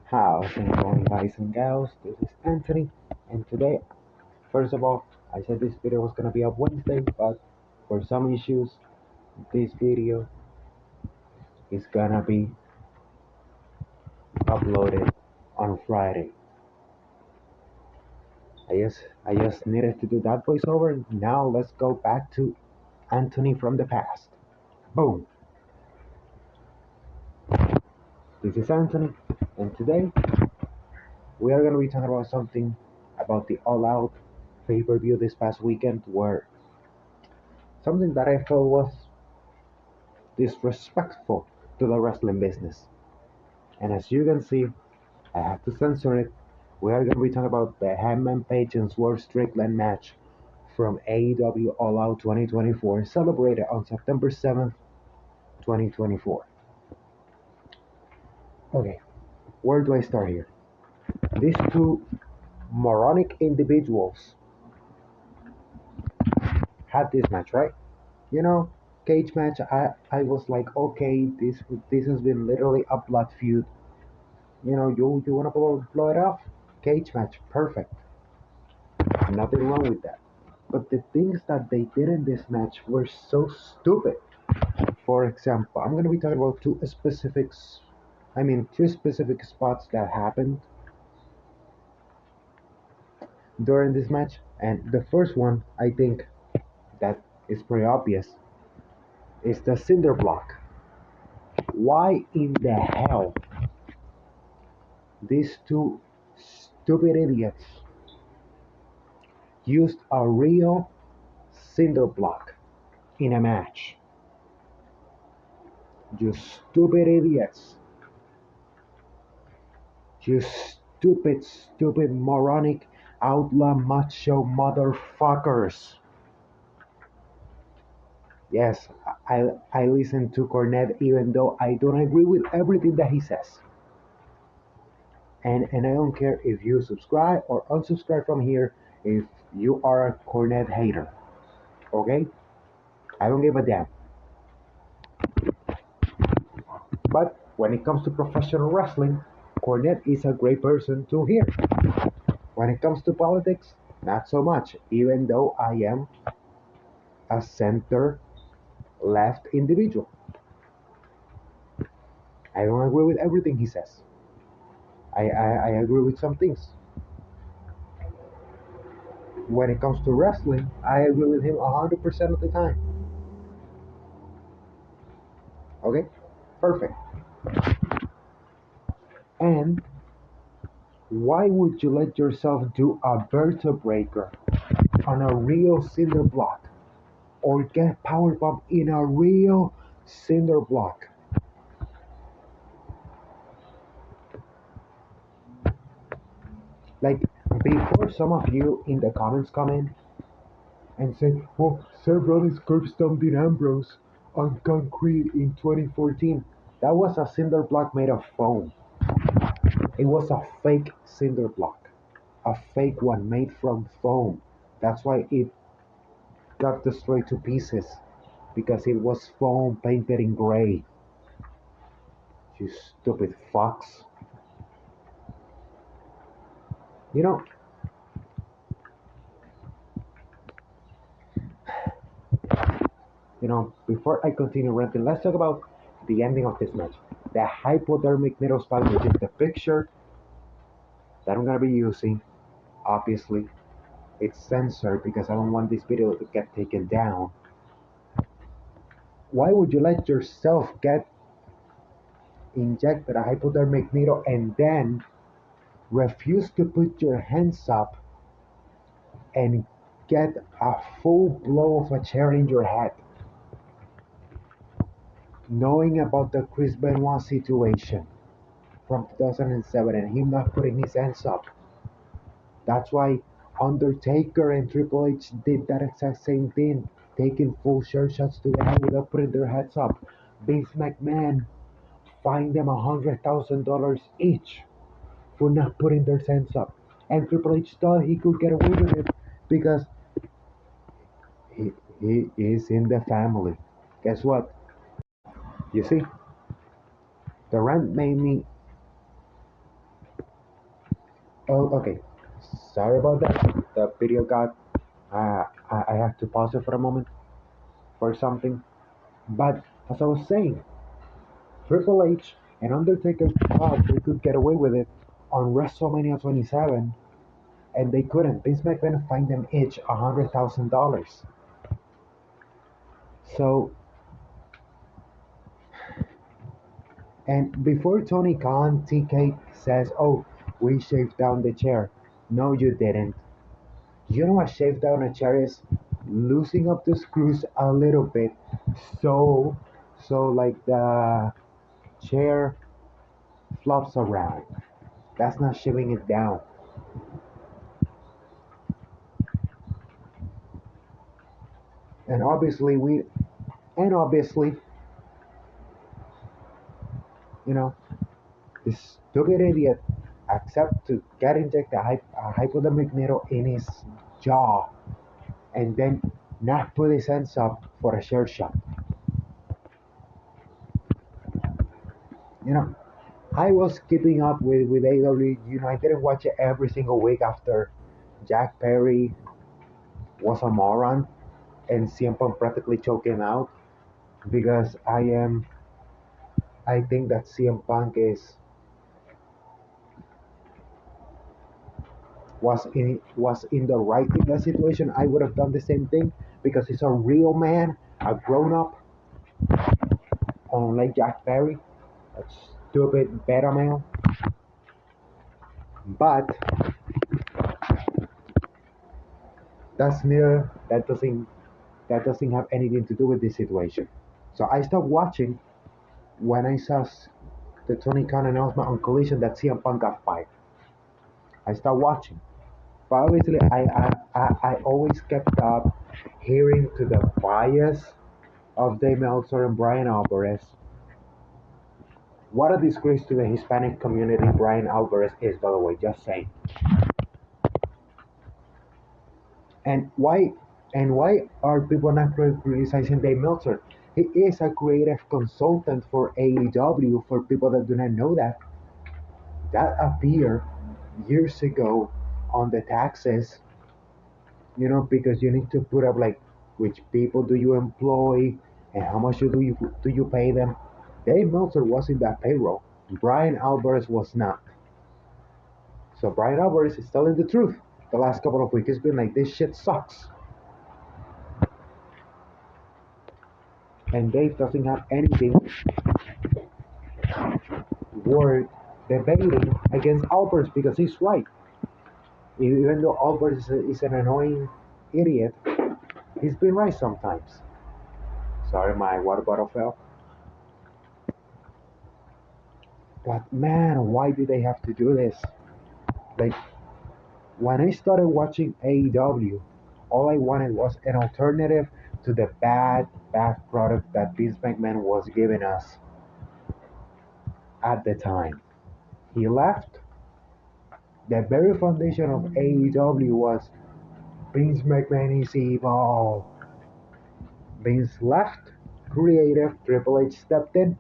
How's it going, guys and gals? This is Anthony, and today, first of all, I said this video was gonna be up Wednesday, but for some issues, this video is gonna be uploaded on Friday. I just needed to do that voiceover. Now let's go back to Anthony from the past. Boom. This is Anthony, and today we are gonna be talking about something about the All Out pay-per-view this past weekend, where something that I felt was disrespectful to the wrestling business. And as you can see, I have to censor it. We are going to be talking about the Hangman Page and Swerve Strickland match from AEW All Out 2024, celebrated on September 7th, 2024. Okay, where do I start here? These two moronic individuals had this match, right? You know, cage match. I was like, okay, this has been literally a blood feud. You wanna blow it off? Cage match, perfect. Nothing wrong with that. But the things that they did in this match were so stupid. For example, I'm gonna be talking about three specific spots that happened during this match. And the first one, I think, that is pretty obvious, is the cinder block. Why in the hell these two stupid idiots used a real cinder block in a match? You stupid idiots. You stupid, moronic, outlaw, macho motherfuckers. Yes, I listen to Cornette even though I don't agree with everything that he says. And I don't care if you subscribe or unsubscribe from here if you are a Cornette hater. Okay? I don't give a damn. But when it comes to professional wrestling, Cornette is a great person to hear. When it comes to politics, not so much, even though I am a center left individual. I don't agree with everything he says. I agree with some things. When it comes to wrestling, I agree with him 100% of the time. Okay? Perfect. And why would you let yourself do a vertebraker on a real cinder block or get powerbomb in a real cinder block? Like, before some of you in the comments come in and say, well, Seth Rollins curb stomped Dean Ambrose on concrete in 2014. That was a cinder block made of foam. It was a fake cinder block. A fake one made from foam. That's why it got destroyed to pieces. Because it was foam painted in gray. You stupid fucks. You know, before I continue ranting, let's talk about the ending of this match. The hypodermic needle spot, which is the picture that I'm gonna be using. Obviously, it's censored because I don't want this video to get taken down. Why would you let yourself get injected a hypodermic needle and then refuse to put your hands up and get a full blow of a chair in your head? Knowing about the Chris Benoit situation from 2007 and him not putting his hands up. That's why Undertaker and Triple H did that exact same thing, taking full chair shots to the head without putting their heads up. Vince McMahon fined them $100,000 each for not putting their hands up. And Triple H thought he could get away with it because he is in the family. Guess what? You see, the rant made me Oh, okay. Sorry about that. The video got. I have to pause it for a moment for something. But as I was saying, Triple H and Undertaker thought they could get away with it on WrestleMania 27, and they couldn't. Vince McMahon fined them each $100,000. So, and before Tony Khan, TK says, "Oh, we shaved down the chair." No, you didn't. You know what shave down a chair is? Loosening up the screws a little bit, so like the chair flops around. That's not shaving it down. And obviously obviously, you know, this stupid idiot accept to get injected a hypodermic needle in his jaw and then not put his hands up for a shirt shot. You know, I was keeping up with AEW. You know, I didn't watch it every single week after Jack Perry was a moron and CM Punk practically choked him out because I think that CM Punk was in the right in that situation. I would have done the same thing because he's a real man, a grown up, unlike Jack Perry, a stupid beta male. But that doesn't have anything to do with this situation. So I stopped watching when I saw the Tony Khan announcement on Collision that CM Punk got fired. I stopped watching. But obviously, I always kept up hearing to the bias of Dave Meltzer and Brian Alvarez. What a disgrace to the Hispanic community Brian Alvarez is, by the way, just saying. And why are people not criticizing Dave Meltzer? He is a creative consultant for AEW. For people that do not know that appeared years ago on the taxes. Because you need to put up like which people do you employ and how much do you pay them. Dave Meltzer was in that payroll. Brian Alvarez was not. So Brian Alvarez is telling the truth. The last couple of weeks, it's been like this shit sucks, and Dave doesn't have anything worth debating against Alvarez because he's right. Even though Alvarez is an annoying idiot, he's been right sometimes. Sorry, my water bottle fell. But man, why do they have to do this? Like when I started watching AEW, all I wanted was an alternative to the bad product that Vince McMahon was giving us at the time. He left. The very foundation of AEW was Vince McMahon is evil. Vince left. Creative Triple H stepped in,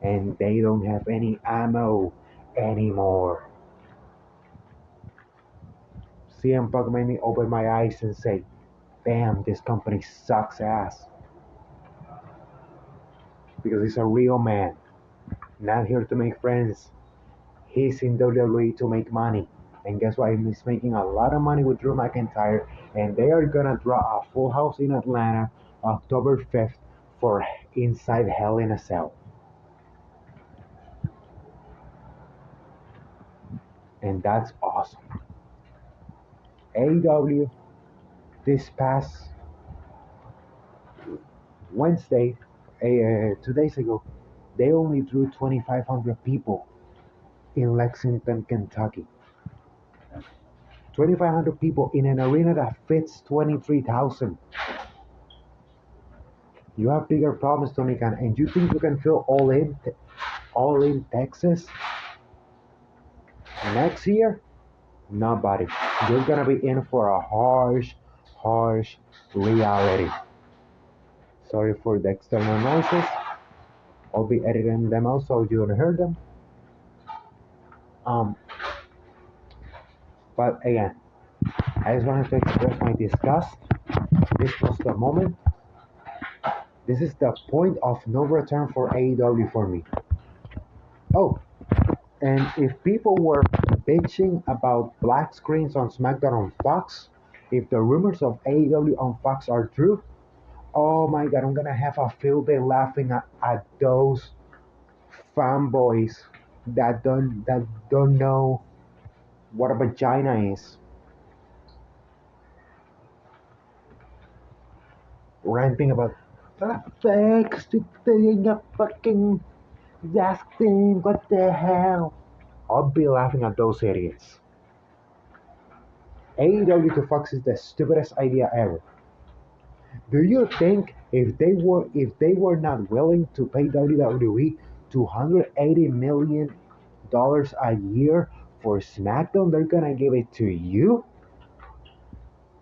and they don't have any ammo anymore. CM Punk made me open my eyes and say, damn, this company sucks ass. Because he's a real man, not here to make friends. He's in WWE to make money. And guess what? He's making a lot of money with Drew McIntyre. And they are going to draw a full house in Atlanta October 5th for Inside Hell in a Cell. And that's awesome. AEW this past Wednesday, 2 days ago, they only drew 2,500 people in Lexington, Kentucky. 2,500 people in an arena that fits 23,000. You have bigger problems, Tony Khan, and you think you can fill all in Texas next year? Nobody. You're gonna be in for a harsh reality. Sorry for the external noises. I'll be editing them out so you don't hear them. Um, But again, I just wanted to express my disgust. This was the moment. This is the point of no return for AEW for me. Oh, and if people were bitching about black screens on SmackDown on Fox, if the rumors of AEW on Fox are true, oh my god, I'm gonna have a field day laughing at those fanboys that don't know what a vagina is, ranting about the facts doing a fucking that thing, what the hell? I'll be laughing at those idiots. AEW to Fox is the stupidest idea ever. Do you think if they were not willing to pay WWE $280 million a year for SmackDown, they're gonna give it to you?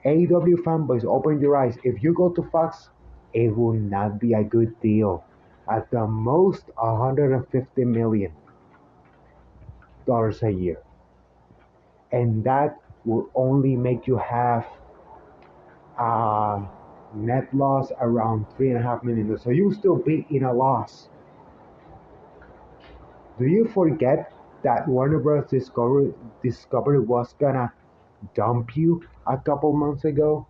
AEW fanboys, open your eyes. If you go to Fox, it will not be a good deal. At the most, $150 million a year, and that will only make you have uh, net loss around $3.5 million. So you will still be in a loss. Do you forget that Warner Bros. Discovery was gonna dump you a couple months ago?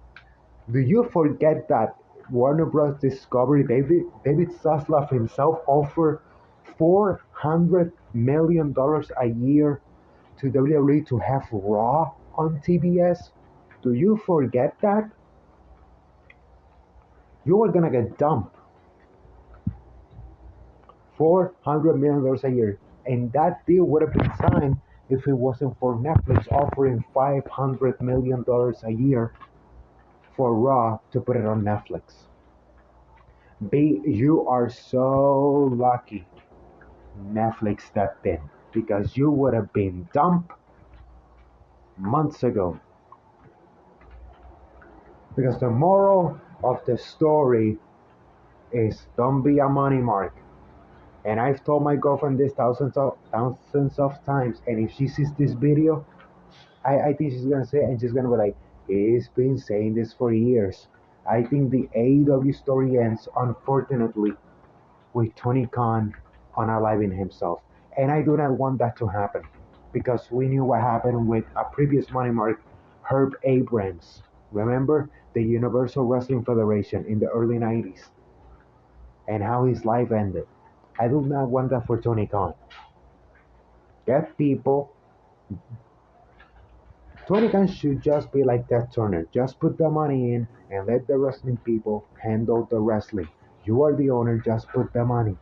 Do you forget that Warner Bros. Discovery David Zaslav himself offered $400 million a year to WWE to have Raw on TBS? Do you forget that? You were gonna get dumped $400 million a year, and that deal would have been signed if it wasn't for Netflix offering $500 million a year for Raw to put it on Netflix. You are so lucky Netflix stepped in because you would have been dumped months ago. Because the moral of the story is don't be a money mark. And I've told my girlfriend this thousands of times. And if she sees this video, I think she's gonna say, and she's gonna be like, he's been saying this for years. I think the AEW story ends, unfortunately, with Tony Khan unaliving himself. And I do not want that to happen because we knew what happened with a previous money mark, Herb Abrams. Remember the Universal Wrestling Federation in the early 90s and how his life ended. I do not want that for Tony Khan. Get people. Tony Khan should just be like Ted Turner. Just put the money in and let the wrestling people handle the wrestling. You are the owner, just put the money.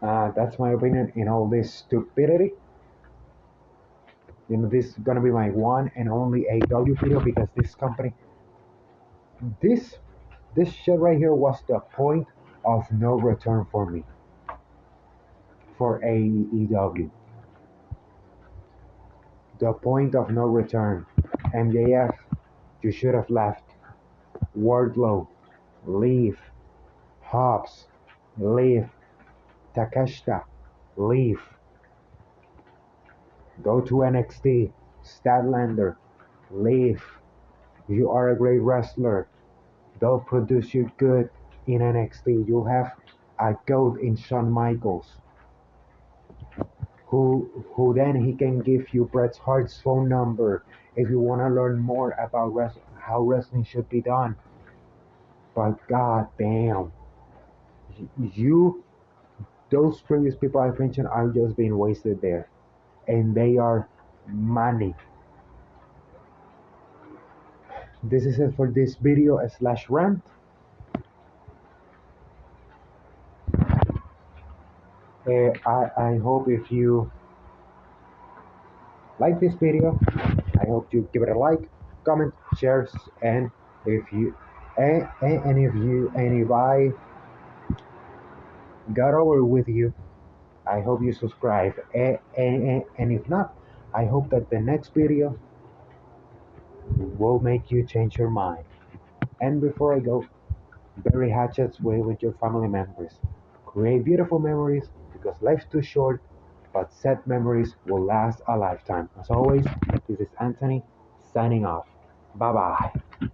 That's my opinion in all this stupidity. This is gonna be my one and only AEW video because this company, this this shit right here was the point of no return for me for AEW. The point of no return. MJF, you should have left. Wardlow, leave. Hobbs, leave. Takeshita, leave. Go to NXT. Statlander, leave. You are a great wrestler. They'll produce you good in NXT. You'll have a goat in Shawn Michaels, who then he can give you Bret Hart's phone number if you want to learn more about how wrestling should be done. But god damn, you those previous people I've mentioned are just being wasted there, and they are money. This is it for this video slash rant. I hope if you like this video, I hope you give it a like, comment, shares, and if you and if I got over with you, I hope you subscribe. And if not, I hope that the next video will make you change your mind. And before I go, bury hatchets with your family members. Create beautiful memories because life's too short but sad memories will last a lifetime. As always, this is Anthony signing off. Bye bye.